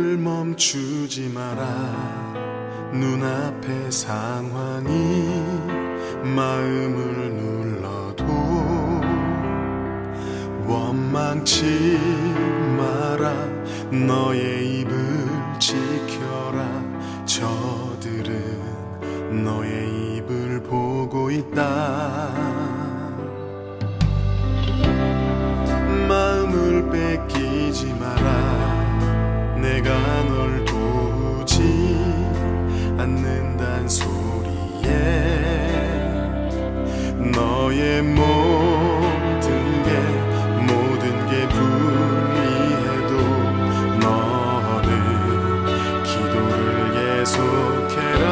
오늘 멈추지 마라. 눈앞의 상황이 마음을 눌러도 원망치 마라. 너의 입을 지켜라. 저들은 너의 입을 보고 있다. 마음을 뺏기지 마라. 내가 널 도우지 않는단 소리에 너의 모든 게 불리해도 너는 기도를 계속해라.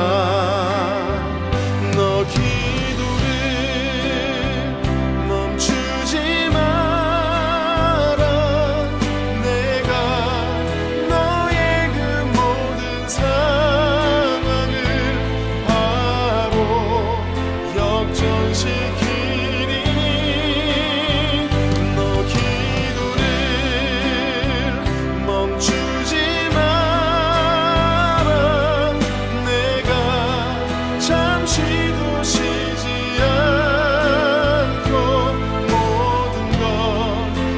너 기도를 멈추지 마라. 내가 너의 그 모든 상황을 바로 역전시키리니 너 기도를 멈추지 마라. 내가 잠시도 쉬지 않고 모든 걸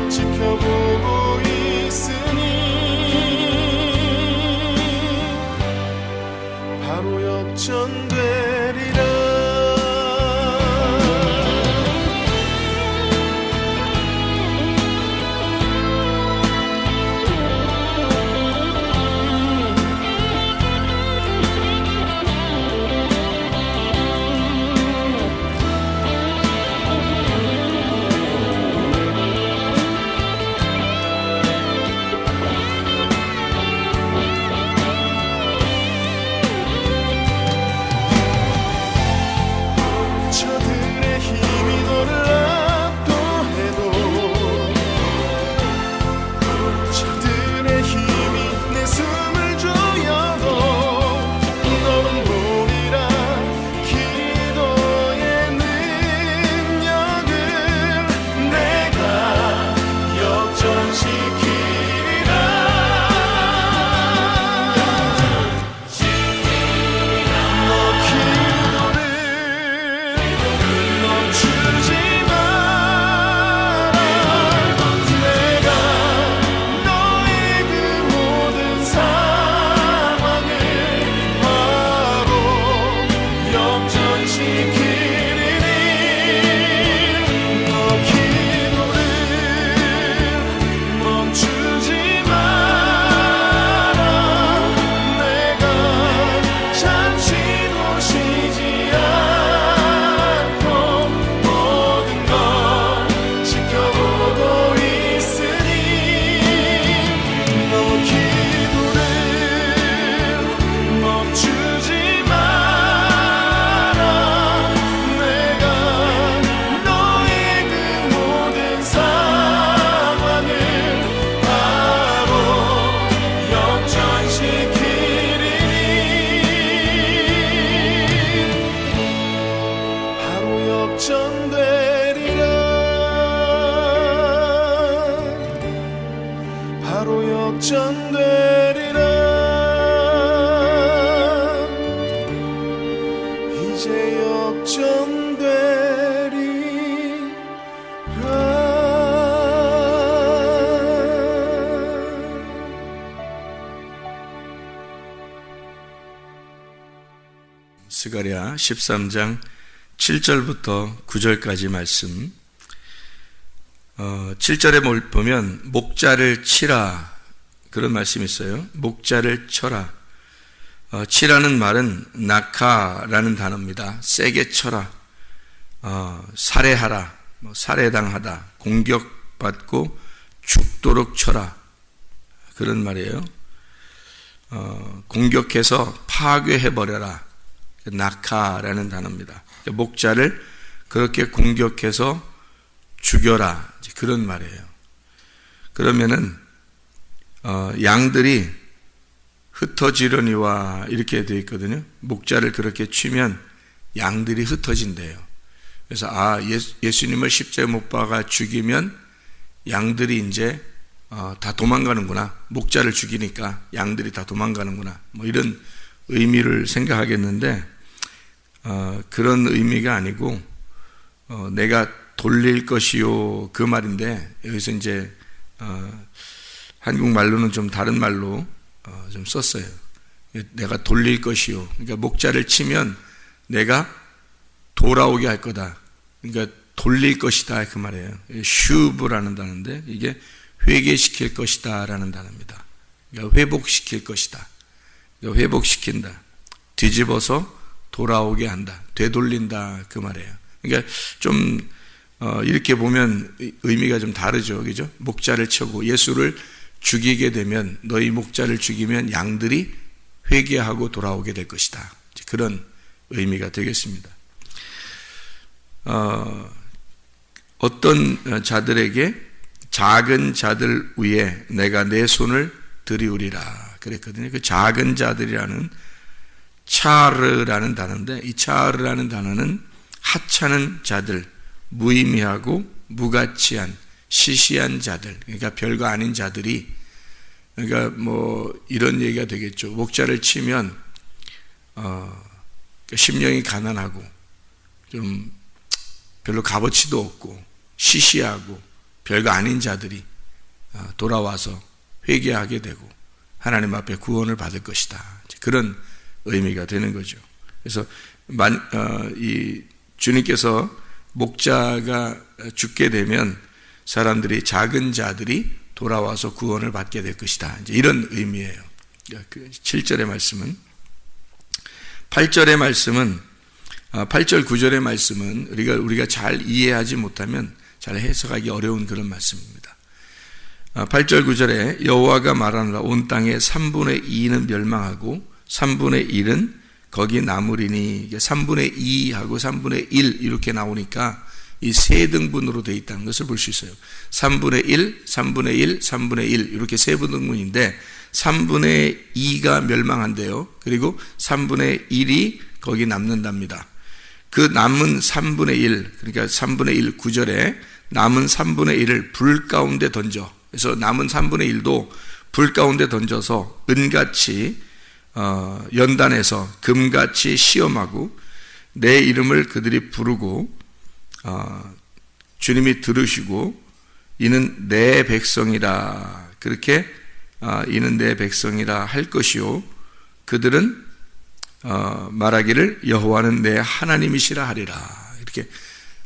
지켜보고 있으니 바로 역전되리라. 저들의 힘이 너를 압도해도 저들의 힘이 내 숨을 조여도 너는 보리라. 기도의 능력을 내가 역전시키리라. 너 기도를 멈추지 마라. 내가 너의 그 모든 상황을 바로 역전시키리니 너 기도를 멈추지 마라. 내가 잠시도 쉬지 않고 모든 걸 지켜보고 있으니 너 기도를 멈추지 마라. 내가 너의 그 모든 상황을 바로 역전시키리니 바로 역전되리라. 바로 역전되리라. 이제 역전되리라. 스가랴 13장 7절부터 9절까지 말씀. 7절에 보면 목자를 치라 그런 말씀이 있어요. 목자를 쳐라. 치라는 말은 낙하라는 단어입니다. 세게 쳐라. 살해하라. 살해당하다. 공격받고 죽도록 쳐라. 그런 말이에요. 공격해서 파괴해버려라. 낙하라는 단어입니다. 목자를 그렇게 공격해서 죽여라. 그런 말이에요. 그러면은 양들이 흩어지려니와 이렇게 되어 있거든요. 목자를 그렇게 치면 양들이 흩어진대요. 그래서 예수님을 십자가에 못 박아 죽이면 양들이 이제 다 도망가는구나. 목자를 죽이니까 양들이 다 도망가는구나. 뭐 이런 의미를 생각하겠는데 그런 의미가 아니고 내가 돌릴 것이요 그 말인데 여기서 이제 한국말로는 좀 다른 말로 좀 썼어요. 내가 돌릴 것이요. 그러니까 목자를 치면 내가 돌아오게 할 거다. 그러니까 돌릴 것이다 그 말이에요. 슈브라는 단어인데 이게 회개시킬 것이다 라는 단어입니다. 그러니까 회복시킬 것이다. 그러니까 회복시킨다. 뒤집어서 돌아오게 한다. 되돌린다 그 말이에요. 그러니까 좀 이렇게 보면 의미가 좀 다르죠. 그죠? 목자를 쳐고 예수를 죽이게 되면 너희 목자를 죽이면 양들이 회개하고 돌아오게 될 것이다. 그런 의미가 되겠습니다. 어떤 자들에게 작은 자들 위에 내가 내 손을 들이우리라 그랬거든요. 그 작은 자들이라는 차르라는 단어인데 이 차르라는 단어는 하찮은 자들, 무의미하고 무가치한 시시한 자들, 그러니까 별거 아닌 자들이, 그러니까 뭐 이런 얘기가 되겠죠. 목자를 치면 심령이 가난하고 좀 별로 값어치도 없고 시시하고 별거 아닌 자들이 돌아와서 회개하게 되고 하나님 앞에 구원을 받을 것이다. 그런 의미가 되는 거죠. 그래서 이 주님께서 목자가 죽게 되면 사람들이 작은 자들이 돌아와서 구원을 받게 될 것이다. 이제 이런 의미예요. 7절의 말씀은 8절의 말씀은 8절 9절의 말씀은 우리가 잘 이해하지 못하면 잘 해석하기 어려운 그런 말씀입니다. 8절 9절에 여호와가 말하노라 온 땅의 3분의 2는 멸망하고 3분의 1은 거기 남으리니 3분의 2하고 3분의 1 이렇게 나오니까 이 세 등분으로 되어 있다는 것을 볼 수 있어요. 3분의 1, 3분의 1, 3분의 1 이렇게 세 등분인데 3분의 2가 멸망한대요. 그리고 3분의 1이 거기 남는답니다. 그 남은 3분의 1, 그러니까 3분의 1 9절에 남은 3분의 1을 불 가운데 던져. 그래서 남은 3분의 1도 불 가운데 던져서 은같이 연단해서 금같이 시험하고 내 이름을 그들이 부르고 주님이 들으시고 이는 내 백성이라 그렇게 이는 내 백성이라 할 것이요 그들은 말하기를 여호와는 내 하나님이시라 하리라. 이렇게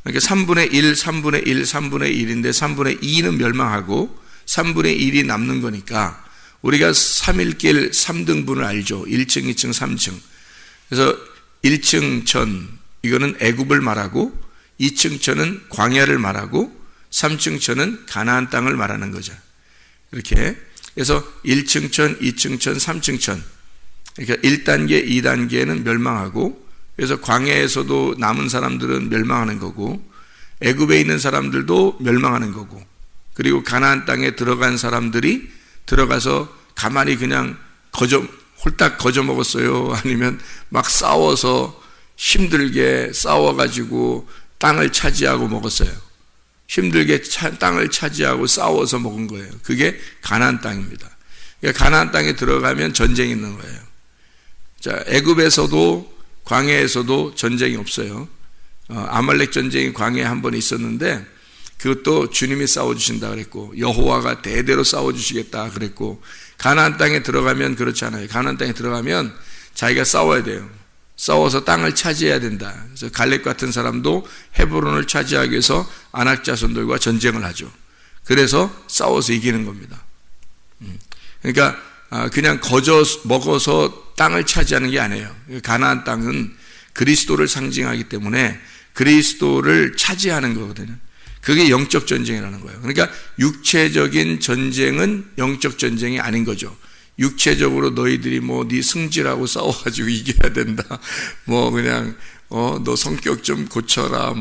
그러니까 3분의 1, 3분의 1, 3분의 1인데 3분의 2는 멸망하고 3분의 1이 남는 거니까 우리가 3일길 3등분을 알죠. 1층, 2층, 3층. 그래서 1층 천 이거는 애굽을 말하고 2층 천은 광야를 말하고 3층 천은 가나안 땅을 말하는 거죠. 이렇게 그래서 1층 천, 2층 천, 3층 천. 그러니까 1단계, 2단계는 멸망하고 그래서 광야에서도 남은 사람들은 멸망하는 거고 애굽에 있는 사람들도 멸망하는 거고 그리고 가나안 땅에 들어간 사람들이 들어가서 가만히 그냥 홀딱 거저 먹었어요? 아니면 막 싸워서 힘들게 싸워가지고 땅을 차지하고 먹었어요? 힘들게 땅을 차지하고 싸워서 먹은 거예요. 그게 가나안 땅입니다. 그러니까 가나안 땅에 들어가면 전쟁이 있는 거예요. 자, 애굽에서도 광야에서도 전쟁이 없어요. 아말렉 전쟁이 광야에 한 번 있었는데 그것도 주님이 싸워주신다 그랬고 여호와가 대대로 싸워주시겠다 그랬고 가나안 땅에 들어가면 그렇지 않아요. 가나안 땅에 들어가면 자기가 싸워야 돼요. 싸워서 땅을 차지해야 된다. 그래서 갈렙 같은 사람도 헤브론을 차지하기 위해서 아낙 자손들과 전쟁을 하죠. 그래서 싸워서 이기는 겁니다. 그러니까 그냥 거저 먹어서 땅을 차지하는 게 아니에요. 가나안 땅은 그리스도를 상징하기 때문에 그리스도를 차지하는 거거든요. 그게 영적 전쟁이라는 거예요. 그러니까 육체적인 전쟁은 영적 전쟁이 아닌 거죠. 육체적으로 너희들이 네 승질하고 싸워가지고 이겨야 된다. 그냥 너 성격 좀 고쳐라.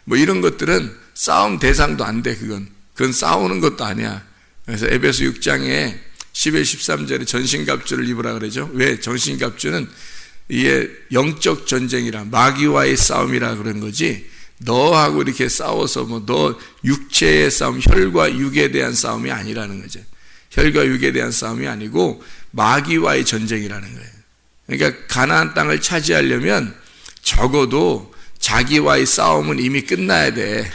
이런 것들은 싸움 대상도 안 돼. 그건 싸우는 것도 아니야. 그래서 에베소 6장에 11, 13절에 전신갑주를 입으라 그러죠. 왜? 전신갑주는 이게 영적 전쟁이라 마귀와의 싸움이라 그런 거지 너하고 이렇게 싸워서 뭐 너 육체의 싸움, 혈과 육에 대한 싸움이 아니라는 거죠. 혈과 육에 대한 싸움이 아니고 마귀와의 전쟁이라는 거예요. 그러니까 가나안 땅을 차지하려면 적어도 자기와의 싸움은 이미 끝나야 돼.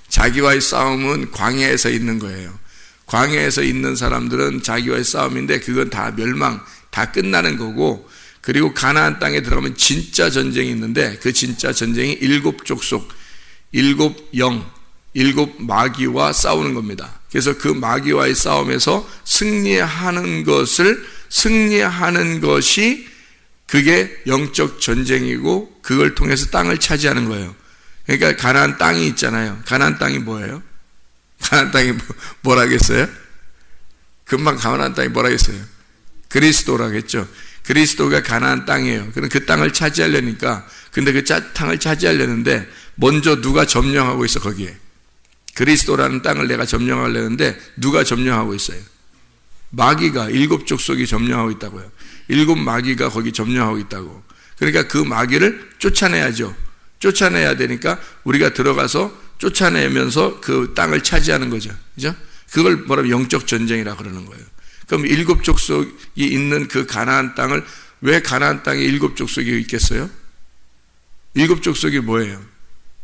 자기와의 싸움은 광야에서 있는 거예요. 광야에서 있는 사람들은 자기와의 싸움인데 그건 다 멸망, 다 끝나는 거고, 그리고 가나안 땅에 들어가면 진짜 전쟁이 있는데 그 진짜 전쟁이 7 족속, 7 영, 7 마귀와 싸우는 겁니다. 그래서 그 마귀와의 싸움에서 승리하는 것이 그게 영적 전쟁이고, 그걸 통해서 땅을 차지하는 거예요. 그러니까 가나안 땅이 있잖아요. 가나안 땅이 뭐예요? 가나안 땅이 뭐라겠어요? 금방 가나안 땅이 뭐라겠어요? 그리스도라겠죠. 그리스도가 가나안 땅이에요. 그럼 그 땅을 차지하려니까, 근데 그 땅을 차지하려는데 먼저 누가 점령하고 있어? 거기에 그리스도라는 땅을 내가 점령하려는데 누가 점령하고 있어요? 마귀가 7 족속이 점령하고 있다고요. 7 마귀가 거기 점령하고 있다고. 그러니까 그 마귀를 쫓아내야죠. 쫓아내야 되니까 우리가 들어가서 쫓아내면서 그 땅을 차지하는 거죠. 그죠? 그걸 뭐라면 영적 전쟁이라 그러는 거예요. 그럼 7 족속이 있는 그 가나안 땅을, 왜 가나안 땅에 7 족속이 있겠어요? 7 족속이 뭐예요?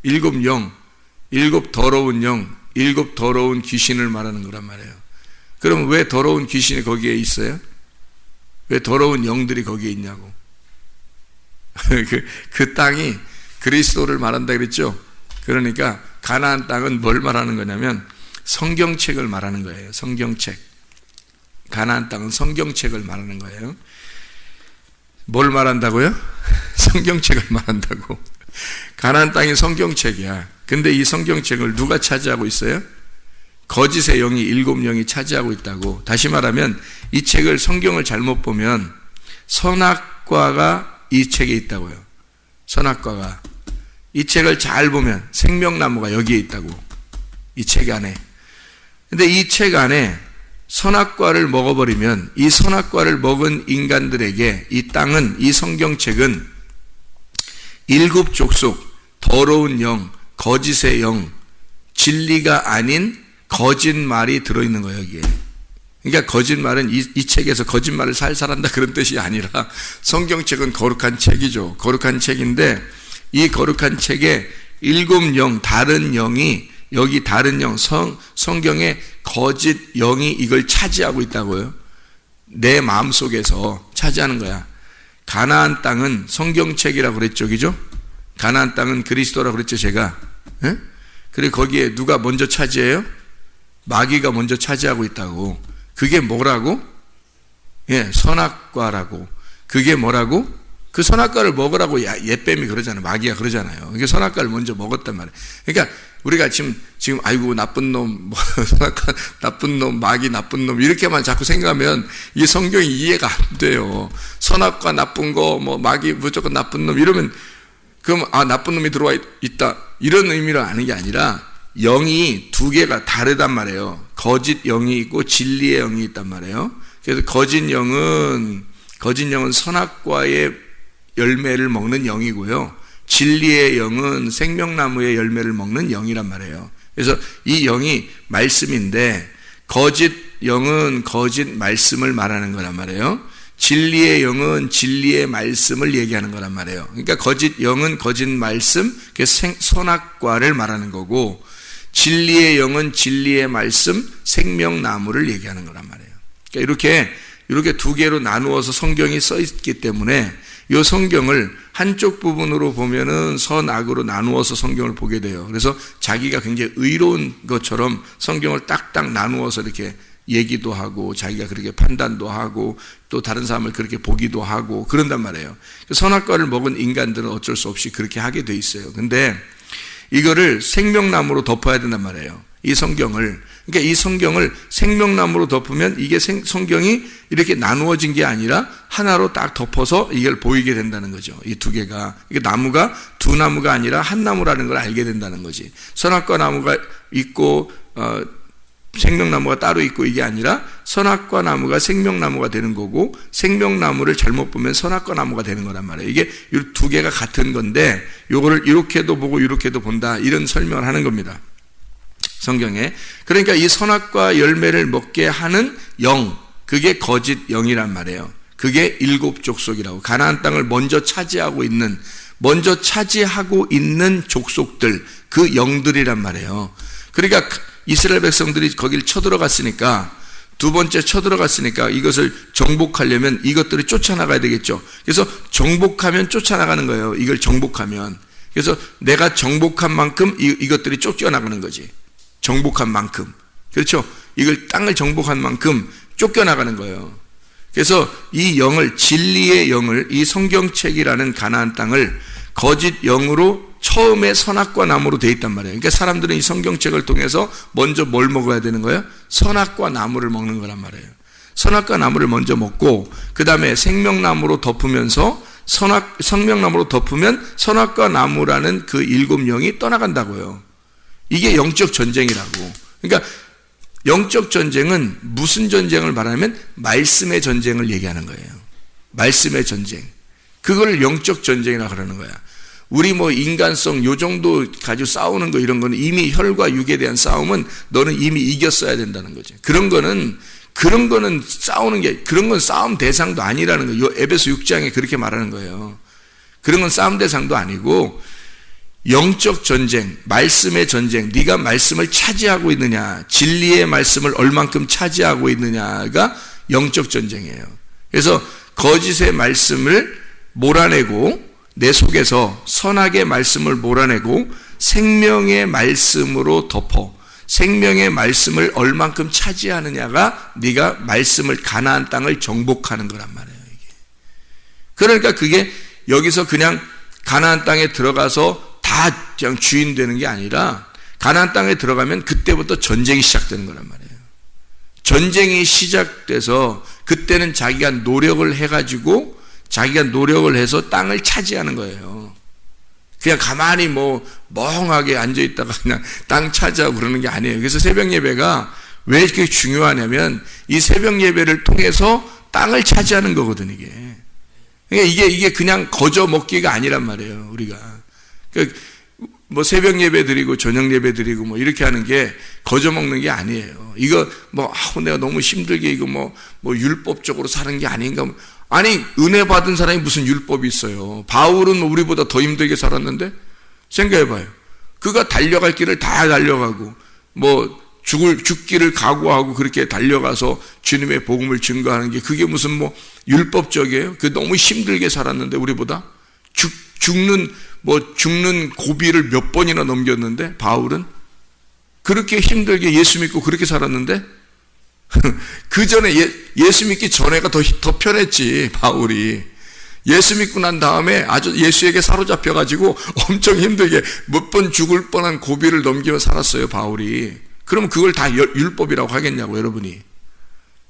7 영, 7 더러운 영, 7 더러운 귀신을 말하는 거란 말이에요. 그럼 왜 더러운 귀신이 거기에 있어요? 왜 더러운 영들이 거기에 있냐고. 그 땅이 그리스도를 말한다 그랬죠? 그러니까 가나안 땅은 뭘 말하는 거냐면 성경책을 말하는 거예요. 성경책. 가나안 땅은 성경책을 말하는 거예요. 뭘 말한다고요? 성경책을 말한다고. 가나안 땅이 성경책이야. 근데 이 성경책을 누가 차지하고 있어요? 거짓의 영이 7 영이 차지하고 있다고. 다시 말하면 이 책을, 성경을 잘못 보면 선악과가 이 책에 있다고요. 선악과가. 이 책을 잘 보면 생명나무가 여기에 있다고. 이 책 안에. 근데 이 책 안에 선악과를 먹어버리면, 이 선악과를 먹은 인간들에게 이 땅은, 이 성경책은 7 족속, 더러운 영, 거짓의 영, 진리가 아닌 거짓말이 들어있는 거예요, 여기에. 그러니까 거짓말은 이 책에서 거짓말을 살살 한다 그런 뜻이 아니라, 성경책은 거룩한 책이죠. 거룩한 책인데, 이 거룩한 책에 7 영, 다른 영이, 여기 다른 영, 성경에 거짓 영이 이걸 차지하고 있다고요. 내 마음속에서 차지하는 거야. 가나안 땅은 성경책이라고 그랬죠, 그죠? 가나안 땅은 그리스도라고 그랬죠, 제가. 예? 그리고 거기에 누가 먼저 차지해요? 마귀가 먼저 차지하고 있다고. 그게 뭐라고? 예, 선악과라고. 그게 뭐라고? 그 선악과를 먹으라고 옛뱀이 그러잖아요. 마귀가 그러잖아요. 이게 선악과를 먼저 먹었단 말이에요. 그러니까 우리가 지금 아이고 나쁜 놈, 선악과 나쁜 놈, 마귀 나쁜 놈 이렇게만 자꾸 생각하면 이 성경이 이해가 안 돼요. 선악과 나쁜 거, 뭐 마귀 무조건 나쁜 놈 이러면 그럼 나쁜 놈이 들어와 있다 이런 의미로 아는 게 아니라, 영이 2개가 다르단 말이에요. 거짓 영이 있고 진리의 영이 있단 말이에요. 그래서 거짓 영은 선악과의 열매를 먹는 영이고요. 진리의 영은 생명나무의 열매를 먹는 영이란 말이에요. 그래서 이 영이 말씀인데, 거짓 영은 거짓 말씀을 말하는 거란 말이에요. 진리의 영은 진리의 말씀을 얘기하는 거란 말이에요. 그러니까 거짓 영은 거짓 말씀, 선악과를 말하는 거고, 진리의 영은 진리의 말씀, 생명나무를 얘기하는 거란 말이에요. 그러니까 이렇게 2개로 나누어서 성경이 써 있기 때문에 이 성경을 한쪽 부분으로 보면은 선악으로 나누어서 성경을 보게 돼요. 그래서 자기가 굉장히 의로운 것처럼 성경을 딱딱 나누어서 이렇게 얘기도 하고, 자기가 그렇게 판단도 하고, 또 다른 사람을 그렇게 보기도 하고 그런단 말이에요. 선악과를 먹은 인간들은 어쩔 수 없이 그렇게 하게 돼 있어요. 근데 이거를 생명나무로 덮어야 된단 말이에요. 이 성경을. 그러니까 이 성경을 생명나무로 덮으면 이게 성경이 이렇게 나누어진 게 아니라 하나로 딱 덮어서 이걸 보이게 된다는 거죠. 이 2개가. 이게 나무가 2나무가 아니라 한 나무라는 걸 알게 된다는 거지. 선악과 나무가 있고 생명나무가 따로 있고 이게 아니라 선악과 나무가 생명나무가 되는 거고, 생명나무를 잘못 보면 선악과 나무가 되는 거란 말이에요. 이게 이 두 개가 같은 건데 요거를 이렇게도 보고 이렇게도 본다, 이런 설명을 하는 겁니다, 성경에. 그러니까 이 선악과 열매를 먹게 하는 영, 그게 거짓 영이란 말이에요. 그게 일곱 족속이라고, 가나안 땅을 먼저 차지하고 있는 족속들, 그 영들이란 말이에요. 그러니까 이스라엘 백성들이 거기를 쳐들어갔으니까, 두 번째 쳐들어갔으니까 이것을 정복하려면 이것들이 쫓아나가야 되겠죠. 그래서 정복하면 쫓아나가는 거예요. 이걸 정복하면. 그래서 내가 정복한 만큼 이것들이 쫓겨나가는 거지. 정복한 만큼. 그렇죠? 이걸 땅을 정복한 만큼 쫓겨나가는 거예요. 그래서 이 영을, 진리의 영을, 이 성경책이라는 가나안 땅을 거짓 영으로 처음에 선악과 나무로 돼 있단 말이에요. 그러니까 사람들은 이 성경책을 통해서 먼저 뭘 먹어야 되는 거예요? 선악과 나무를 먹는 거란 말이에요. 선악과 나무를 먼저 먹고, 그 다음에 생명나무로 덮으면서 생명나무로 덮으면 선악과 나무라는 그 일곱 영이 떠나간다고요. 이게 영적 전쟁이라고. 그러니까 영적 전쟁은 무슨 전쟁을 말하면 말씀의 전쟁을 얘기하는 거예요. 말씀의 전쟁. 그걸 영적 전쟁이라고 그러는 거야. 우리 뭐 인간성 요 정도 가지고 싸우는 거, 이런 거는 이미 혈과 육에 대한 싸움은 너는 이미 이겼어야 된다는 거죠. 그런 거는 싸우는 게, 그런 건 싸움 대상도 아니라는 거예요. 에베소 6장에 그렇게 말하는 거예요. 그런 건 싸움 대상도 아니고 영적 전쟁, 말씀의 전쟁, 네가 말씀을 차지하고 있느냐, 진리의 말씀을 얼만큼 차지하고 있느냐가 영적 전쟁이에요. 그래서 거짓의 말씀을 몰아내고, 내 속에서 선악의 말씀을 몰아내고 생명의 말씀으로 덮어, 생명의 말씀을 얼만큼 차지하느냐가 네가 말씀을, 가나안 땅을 정복하는 거란 말이에요. 이게. 그러니까 그게 여기서 그냥 가나안 땅에 들어가서 다 그냥 주인 되는 게 아니라, 가나안 땅에 들어가면 그때부터 전쟁이 시작되는 거란 말이에요. 전쟁이 시작돼서 그때는 자기가 노력을 해가지고, 자기가 노력을 해서 땅을 차지하는 거예요. 그냥 가만히 뭐 멍하게 앉아있다가 그냥 땅 차지하고 그러는 게 아니에요. 그래서 새벽 예배가 왜 이렇게 중요하냐면, 이 새벽 예배를 통해서 땅을 차지하는 거거든, 이게. 그러니까 이게 그냥 거저 먹기가 아니란 말이에요, 우리가. 그러니까 뭐 새벽 예배 드리고 저녁 예배 드리고 뭐 이렇게 하는 게 거저 먹는 게 아니에요. 이거 뭐 내가 너무 힘들게 이거 뭐 율법적으로 사는 게 아닌가. 아니, 은혜 받은 사람이 무슨 율법이 있어요. 바울은 우리보다 더 힘들게 살았는데, 생각해봐요. 그가 달려갈 길을 다 달려가고, 뭐 죽기를 각오하고 그렇게 달려가서 주님의 복음을 증거하는 게, 그게 무슨 뭐 율법적이에요? 그 너무 힘들게 살았는데, 우리보다 죽는 고비를 몇 번이나 넘겼는데, 바울은 그렇게 힘들게 예수 믿고 그렇게 살았는데, 그 전에 예수 믿기 전에가 더 편했지, 바울이. 예수 믿고 난 다음에 아주 예수에게 사로잡혀가지고 엄청 힘들게 몇 번 죽을 뻔한 고비를 넘기며 살았어요, 바울이. 그러면 그걸 다 율법이라고 하겠냐고, 여러분이.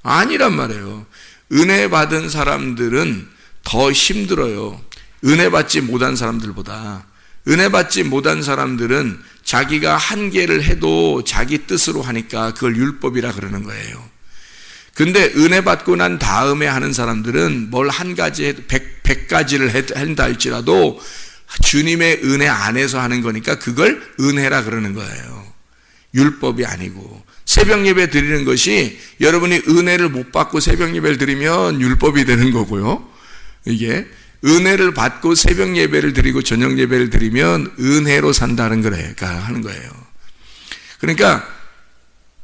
아니란 말이에요. 은혜 받은 사람들은 더 힘들어요. 은혜 받지 못한 사람들보다. 은혜 받지 못한 사람들은 자기가 한계를 해도 자기 뜻으로 하니까 그걸 율법이라 그러는 거예요. 근데 은혜 받고 난 다음에 하는 사람들은 뭘 한 가지 해도 100가지를 한다 할지라도 주님의 은혜 안에서 하는 거니까 그걸 은혜라 그러는 거예요. 율법이 아니고. 새벽 예배 드리는 것이, 여러분이 은혜를 못 받고 새벽 예배를 드리면 율법이 되는 거고요. 이게 은혜를 받고 새벽 예배를 드리고 저녁 예배를 드리면 은혜로 산다는 거래가 하는 거예요. 그러니까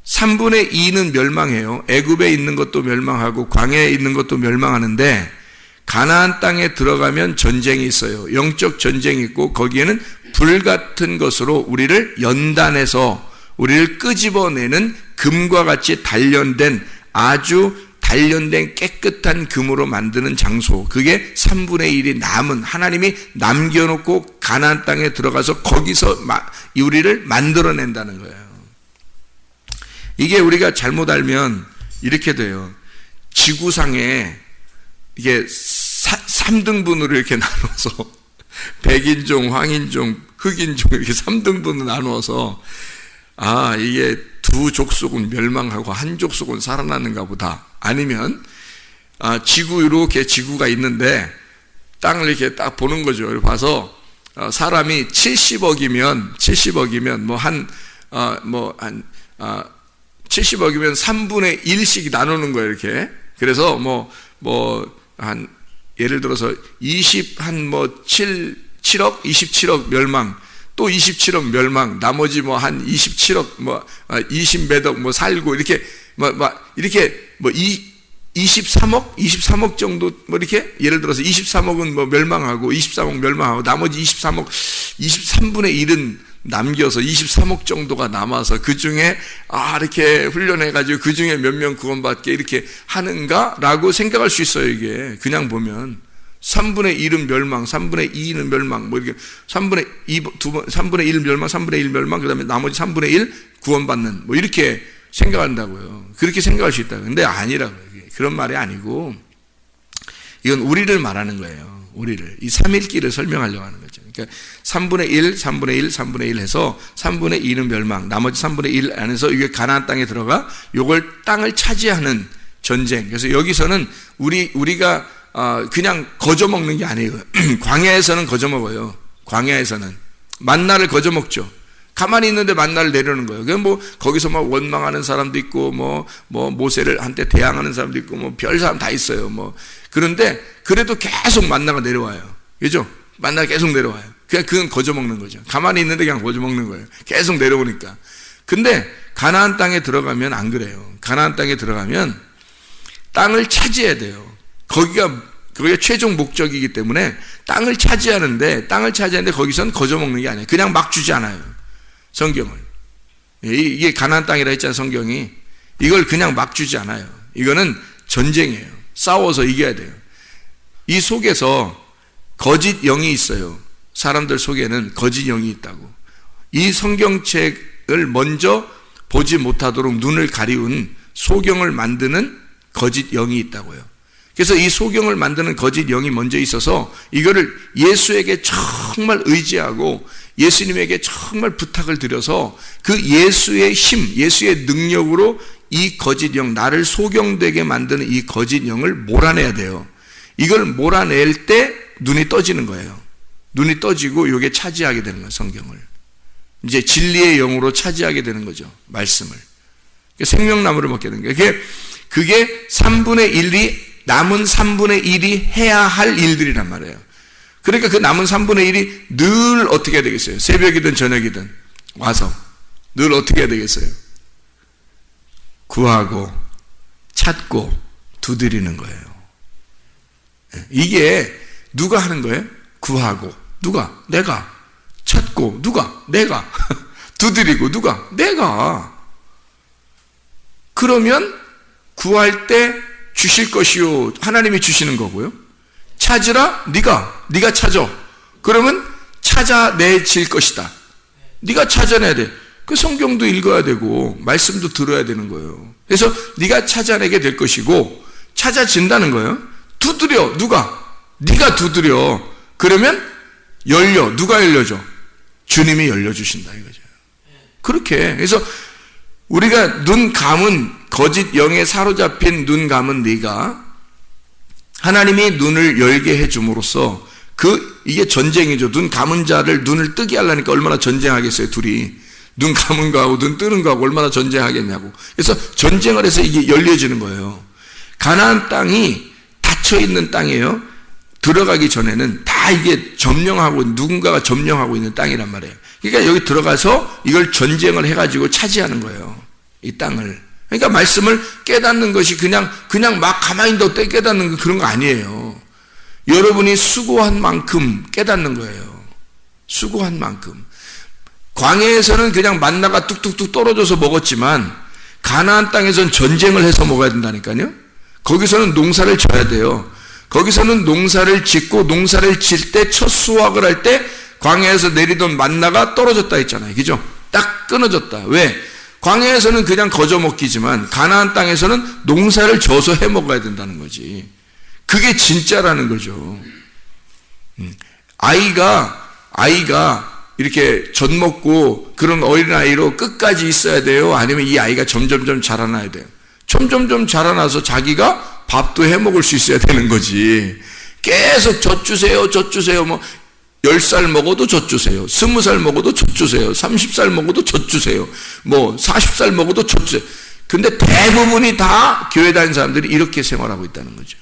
3분의 2는 멸망해요. 애굽에 있는 것도 멸망하고 광야에 있는 것도 멸망하는데, 가나안 땅에 들어가면 전쟁이 있어요. 영적 전쟁이 있고, 거기에는 불같은 것으로 우리를 연단해서 우리를 끄집어내는 금과 같이 아주 단련된 깨끗한 금으로 만드는 장소, 그게 3분의 1이 남은, 하나님이 남겨놓고 가나안 땅에 들어가서 거기서 우리를 만들어낸다는 거예요. 이게 우리가 잘못 알면 이렇게 돼요. 지구상에 이게 3등분으로 이렇게 나눠서 백인종, 황인종, 흑인종 이렇게 3등분으로 나누어서, 이게 두 족속은 멸망하고 한 족속은 살아나는가 보다. 아니면 지구 이렇게 지구가 있는데 땅을 이렇게 딱 보는 거죠. 이렇게 봐서 사람이 70억이면 뭐 한 70억이면 3분의 1씩 나누는 거예요. 이렇게. 그래서 한 예를 들어서 7억 27억 멸망, 또 27억 멸망, 나머지 한 27억 20몇억 살고 이렇게 23억 정도 이렇게 예를 들어서 23억은 멸망하고 23억 멸망하고 나머지 23분의 1은 남겨서 23억 정도가 남아서 그 중에 이렇게 훈련해가지고 그 중에 몇 명 구원받게 이렇게 하는가라고 생각할 수 있어요. 이게 그냥 보면 3분의 1은 멸망, 3분의 2는 멸망, 이렇게 3분의 1 멸망, 3분의 1 멸망, 그 다음에 나머지 3분의 1 구원받는, 이렇게 생각한다고요. 그렇게 생각할 수 있다고요. 근데 아니라고요. 그런 말이 아니고, 이건 우리를 말하는 거예요. 우리를. 이 삼일기를 설명하려고 하는 거죠. 그러니까 3분의 1, 3분의 1, 3분의 1 해서 3분의 2는 멸망, 나머지 3분의 1 안에서 이게 가나안 땅에 들어가 요걸 땅을 차지하는 전쟁. 그래서 여기서는 우리가 그냥 거저 먹는 게 아니에요. 광야에서는 거저 먹어요. 광야에서는 만나를 거저 먹죠. 가만히 있는데 만나를 내려는 거예요. 그냥 거기서 막 원망하는 사람도 있고, 모세를 한때 대항하는 사람도 있고, 별 사람 다 있어요. 그런데 그래도 계속 만나가 내려와요. 그죠? 만나가 계속 내려와요. 그건 거저 먹는 거죠. 가만히 있는데 그냥 거저 먹는 거예요. 계속 내려오니까. 근데 가나안 땅에 들어가면 안 그래요. 가나안 땅에 들어가면 땅을 차지해야 돼요. 거기가 최종 목적이기 때문에 땅을 차지하는데 거기선 거저 먹는 게 아니에요. 그냥 막 주지 않아요. 성경을. 이게 가나안 땅이라 했잖아요. 성경이. 이걸 그냥 막 주지 않아요. 이거는 전쟁이에요. 싸워서 이겨야 돼요. 이 속에서 거짓 영이 있어요. 사람들 속에는 거짓 영이 있다고. 이 성경책을 먼저 보지 못하도록 눈을 가리운 소경을 만드는 거짓 영이 있다고요. 그래서 이 소경을 만드는 거짓 영이 먼저 있어서 이거를 예수에게 정말 의지하고 예수님에게 정말 부탁을 드려서 그 예수의 힘, 예수의 능력으로 이 거짓 영, 나를 소경되게 만드는 이 거짓 영을 몰아내야 돼요. 이걸 몰아낼 때 눈이 떠지는 거예요. 눈이 떠지고 이게 차지하게 되는 거예요. 성경을. 이제 진리의 영으로 차지하게 되는 거죠. 말씀을. 생명나무를 먹게 되는 거예요. 그게 3분의 1이 남은 3분의 1이 해야 할 일들이란 말이에요. 그러니까 그 남은 3분의 1이 늘 어떻게 해야 되겠어요? 새벽이든 저녁이든 와서 늘 어떻게 해야 되겠어요? 구하고 찾고 두드리는 거예요. 이게 누가 하는 거예요? 구하고 누가? 내가. 찾고 누가? 내가. 두드리고 누가? 내가. 그러면 구할 때 주실 것이요, 하나님이 주시는 거고요. 찾으라, 네가 찾아. 그러면 찾아내질 것이다. 네가 찾아내야 돼. 그 성경도 읽어야 되고 말씀도 들어야 되는 거예요. 그래서 네가 찾아내게 될 것이고 찾아진다는 거예요. 두드려. 누가? 네가 두드려. 그러면 열려. 누가 열려줘? 주님이 열려주신다 이거죠. 그렇게. 그래서 우리가 눈 감은 거짓 영에 사로잡힌 눈 감은 네가 하나님이 눈을 열게 해줌으로써 이게 전쟁이죠. 눈 감은 자를 눈을 뜨게 하려니까 얼마나 전쟁하겠어요. 둘이. 눈 감은 거하고 눈 뜨는 거하고 얼마나 전쟁하겠냐고. 그래서 전쟁을 해서 이게 열려지는 거예요. 가나안 땅이 닫혀있는 땅이에요. 들어가기 전에는 다 이게 점령하고 누군가가 점령하고 있는 땅이란 말이에요. 그러니까 여기 들어가서 이걸 전쟁을 해가지고 차지하는 거예요. 이 땅을. 그러니까 말씀을 깨닫는 것이 그냥 막 가만히 있다고 깨닫는 그런 거 아니에요. 여러분이 수고한 만큼 깨닫는 거예요. 수고한 만큼. 광야에서는 그냥 만나가 뚝뚝뚝 떨어져서 먹었지만 가나안 땅에서는 전쟁을 해서 먹어야 된다니까요. 거기서는 농사를 져야 돼요. 거기서는 농사를 짓고 농사를 질 때 첫 수확을 할 때 광야에서 내리던 만나가 떨어졌다 했잖아요. 그죠? 딱 끊어졌다. 왜? 광야에서는 그냥 거저 먹기지만 가나안 땅에서는 농사를 져서 해 먹어야 된다는 거지. 그게 진짜라는 거죠. 아이가 이렇게 젖먹고 그런 어린아이로 끝까지 있어야 돼요? 아니면 이 아이가 점점점 자라나야 돼요? 점점점 자라나서 자기가 밥도 해 먹을 수 있어야 되는 거지. 계속 젖 주세요, 젖 주세요. 뭐 10살 먹어도 젖 주세요. 20살 먹어도 젖 주세요. 30살 먹어도 젖 주세요. 뭐 40살 먹어도 젖 주세요. 근데 대부분이 다 교회 다니는 사람들이 이렇게 생활하고 있다는 거죠.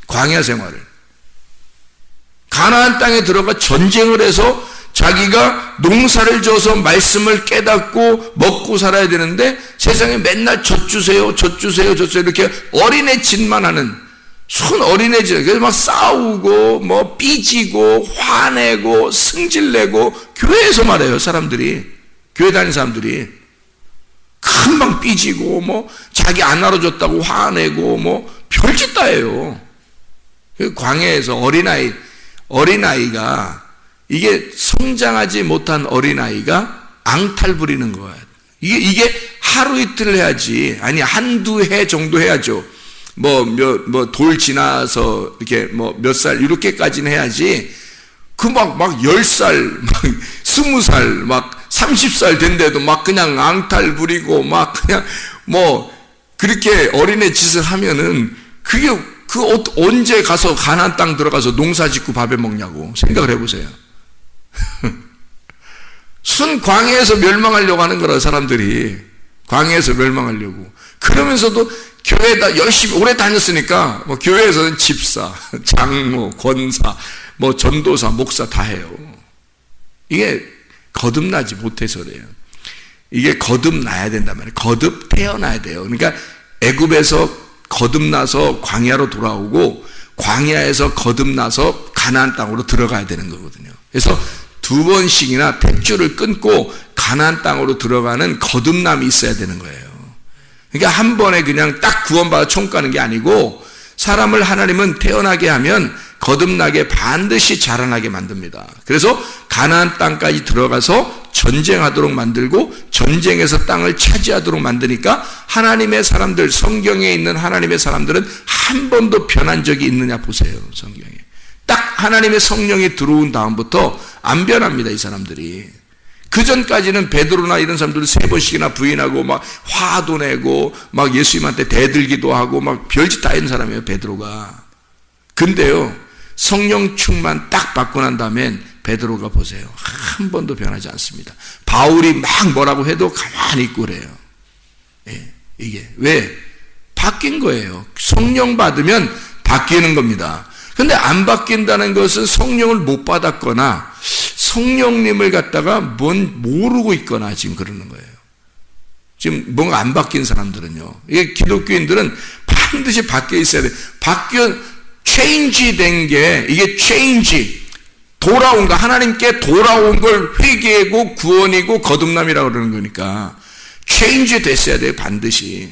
광야 생활을. 가나안 땅에 들어가 전쟁을 해서 자기가 농사를 지어서 말씀을 깨닫고 먹고 살아야 되는데 세상에 맨날 젖 주세요, 젖 주세요, 젖 주세요 이렇게 어린애 짓만 하는 손 어린애 짓. 그래서 막 싸우고 뭐 삐지고 화내고 승질내고 교회에서 말해요. 사람들이 교회 다니는 사람들이 금방 삐지고 뭐 자기 안 알아줬다고 화내고 뭐 별짓 다 해요. 광야에서 어린아이가 이게 성장하지 못한 어린아이가 앙탈 부리는 거야. 이게 하루 이틀 해야지. 아니, 한두 해 정도 해야죠. 돌 지나서 이렇게 몇 살, 이렇게까지는 해야지. 막 10살, 막 20살, 막 30살 된데도 막 그냥 앙탈 부리고 막 그냥 그렇게 어린애 짓을 하면은 언제 가서 가나안 땅 들어가서 농사 짓고 밥에 먹냐고 생각을 해보세요. 순 광야에서 멸망하려고 하는 거라 사람들이. 광야에서 멸망하려고. 그러면서도 교회에다 열심히 오래 다녔으니까 교회에서는 집사, 장로, 권사, 전도사, 목사 다 해요. 이게 거듭나지 못해서 그래요. 이게 거듭나야 된단 말이에요. 거듭 태어나야 돼요. 그러니까 애굽에서 거듭나서 광야로 돌아오고 광야에서 거듭나서 가나안 땅으로 들어가야 되는 거거든요. 그래서 2번씩이나 탯줄을 끊고 가나안 땅으로 들어가는 거듭남이 있어야 되는 거예요. 그러니까 한 번에 그냥 딱 구원받아 총 가는 게 아니고 사람을 하나님은 태어나게 하면 거듭나게 반드시 자라나게 만듭니다. 그래서 가나안 땅까지 들어가서 전쟁하도록 만들고 전쟁에서 땅을 차지하도록 만드니까 하나님의 사람들, 성경에 있는 하나님의 사람들은 한 번도 변한 적이 있느냐 보세요. 성경에. 딱 하나님의 성령이 들어온 다음부터 안 변합니다. 이 사람들이. 그 전까지는 베드로나 이런 사람들은 3번씩이나 부인하고 막 화도 내고 막 예수님한테 대들기도 하고 막 별짓 다 했는 사람이에요. 베드로가. 근데요, 성령 충만 딱 받고 난 다음엔 베드로가 보세요. 한 번도 변하지 않습니다. 바울이 막 뭐라고 해도 가만히 있고 그래요. 예, 이게 왜? 바뀐 거예요. 성령 받으면 바뀌는 겁니다. 근데 안 바뀐다는 것은 성령을 못 받았거나 성령님을 갖다가 모르고 있거나 지금 그러는 거예요. 지금 뭔가 안 바뀐 사람들은요. 이게 기독교인들은 반드시 바뀌어 있어야 돼. 체인지 된 게, 이게 체인지, 돌아온 거, 하나님께 돌아온 걸 회개고 구원이고 거듭남이라고 그러는 거니까 체인지 됐어야 돼요. 반드시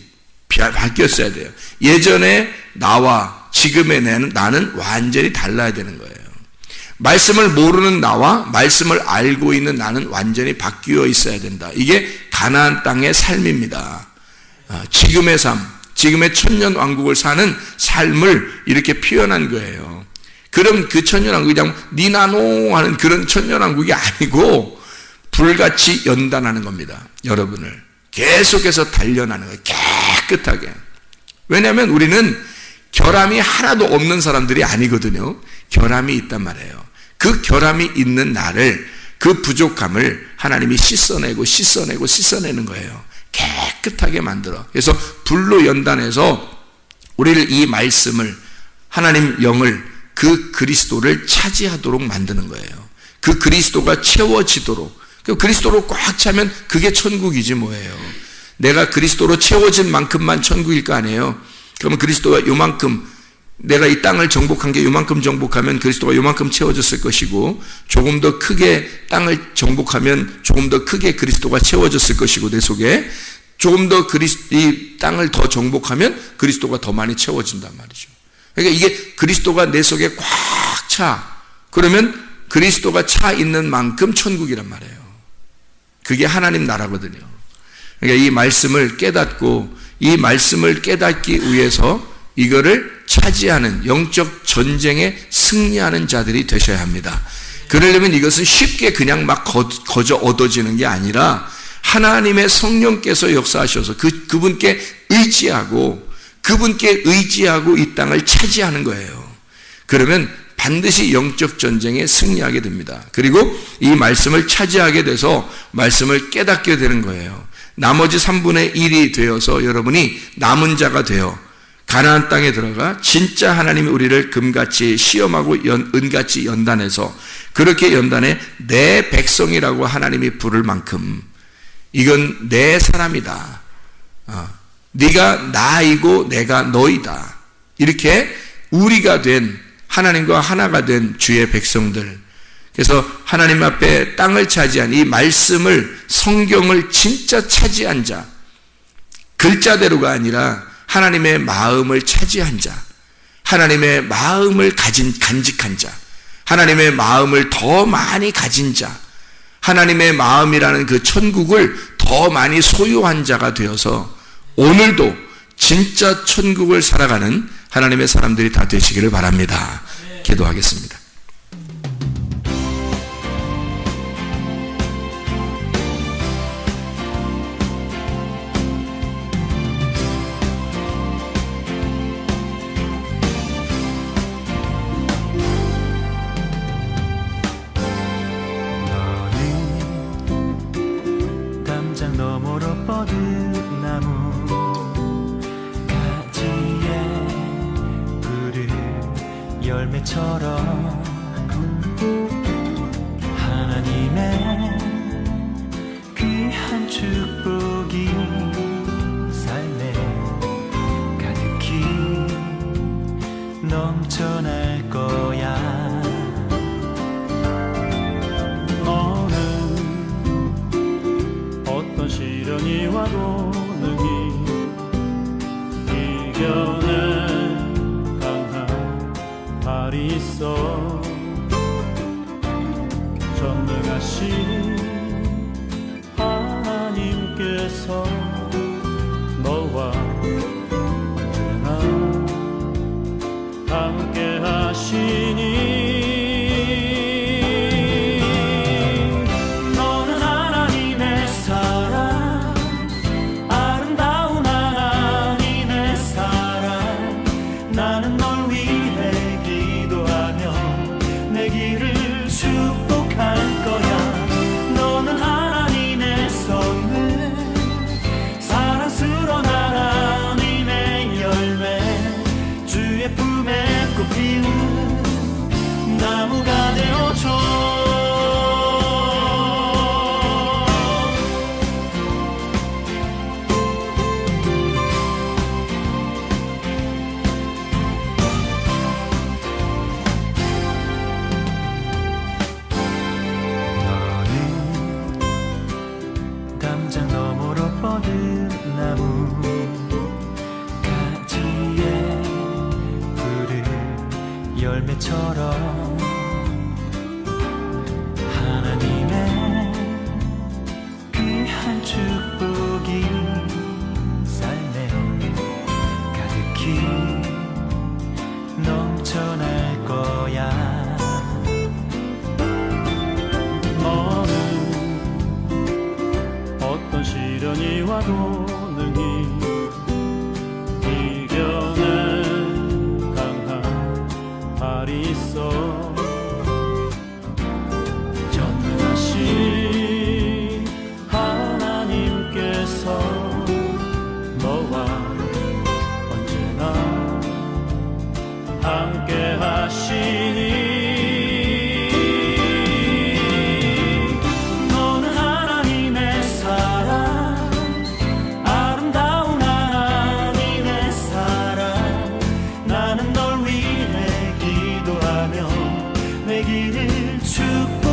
바뀌었어야 돼요. 예전에 나와 지금의 나는 완전히 달라야 되는 거예요. 말씀을 모르는 나와 말씀을 알고 있는 나는 완전히 바뀌어 있어야 된다. 이게 가나안 땅의 삶입니다. 지금의 삶, 지금의 천년 왕국을 사는 삶을 이렇게 표현한 거예요. 그럼 그 천년 왕국이 그냥 니나노 하는 그런 천년 왕국이 아니고 불같이 연단하는 겁니다. 여러분을 계속해서 단련하는 거예요. 깨끗하게. 왜냐하면 우리는 결함이 하나도 없는 사람들이 아니거든요. 결함이 있단 말이에요. 그 결함이 있는 나를, 그 부족함을 하나님이 씻어내는 거예요. 깨끗하게 만들어. 그래서 불로 연단해서 우리를 이 말씀을, 하나님 영을, 그 그리스도를 차지하도록 만드는 거예요. 그 그리스도가 채워지도록. 그 그리스도로 꽉 차면 그게 천국이지 뭐예요. 내가 그리스도로 채워진 만큼만 천국일 거 아니에요. 그러면 그리스도가 요만큼, 내가 이 땅을 정복한 게 요만큼 정복하면 그리스도가 요만큼 채워졌을 것이고, 조금 더 크게 땅을 정복하면 조금 더 크게 그리스도가 채워졌을 것이고, 내 속에 조금 더 이 땅을 더 정복하면 그리스도가 더 많이 채워진단 말이죠. 그러니까 이게 그리스도가 내 속에 꽉 차. 그러면 그리스도가 차 있는 만큼 천국이란 말이에요. 그게 하나님 나라거든요. 그러니까 이 말씀을 깨닫고, 이 말씀을 깨닫기 위해서 이거를 차지하는 영적 전쟁에 승리하는 자들이 되셔야 합니다. 그러려면 이것은 쉽게 그냥 막 거저 얻어지는 게 아니라 하나님의 성령께서 역사하셔서 그분께 의지하고 이 땅을 차지하는 거예요. 그러면 반드시 영적 전쟁에 승리하게 됩니다. 그리고 이 말씀을 차지하게 돼서 말씀을 깨닫게 되는 거예요. 나머지 3분의 1이 되어서 여러분이 남은 자가 되어 가나안 땅에 들어가 진짜 하나님이 우리를 금같이 시험하고 은같이 연단해서 그렇게 연단해 내 백성이라고 하나님이 부를 만큼 이건 내 사람이다. 네가 나이고 내가 너이다. 이렇게 우리가 된 하나님과 하나가 된 주의 백성들. 그래서 하나님 앞에 땅을 차지한 이 말씀을 성경을 진짜 차지한 자, 글자대로가 아니라 하나님의 마음을 차지한 자, 하나님의 마음을 간직한 자, 하나님의 마음을 더 많이 가진 자, 하나님의 마음이라는 그 천국을 더 많이 소유한 자가 되어서 오늘도 진짜 천국을 살아가는 하나님의 사람들이 다 되시기를 바랍니다. 기도하겠습니다. 너머로 뻗은 나무 가지에 푸른 열매처럼 하나님의 귀한 축복이 삶에 가득히 넘쳐날 거야. 시련이 와도 능히 이겨낸 강한 발이 있어. 전능하신 하나님께서 너와 언제나 함께 하시니 나무가 되어줘. 너는 담장 너머로 뻗은 나무 가지에 푸른 열매처럼 하나님의 귀한 축복이 삶에 가득히 넘쳐날 거야. 너는 어떤 시련이 와도 능히 이겨낸 강한 발이 있어. 전능하신 하나님께서 너와 언제나 함께 하시니 너는 하나님의 사랑, 아름다운 하나님의 사랑. 나는 널 위해 기도하며 내 길을 축복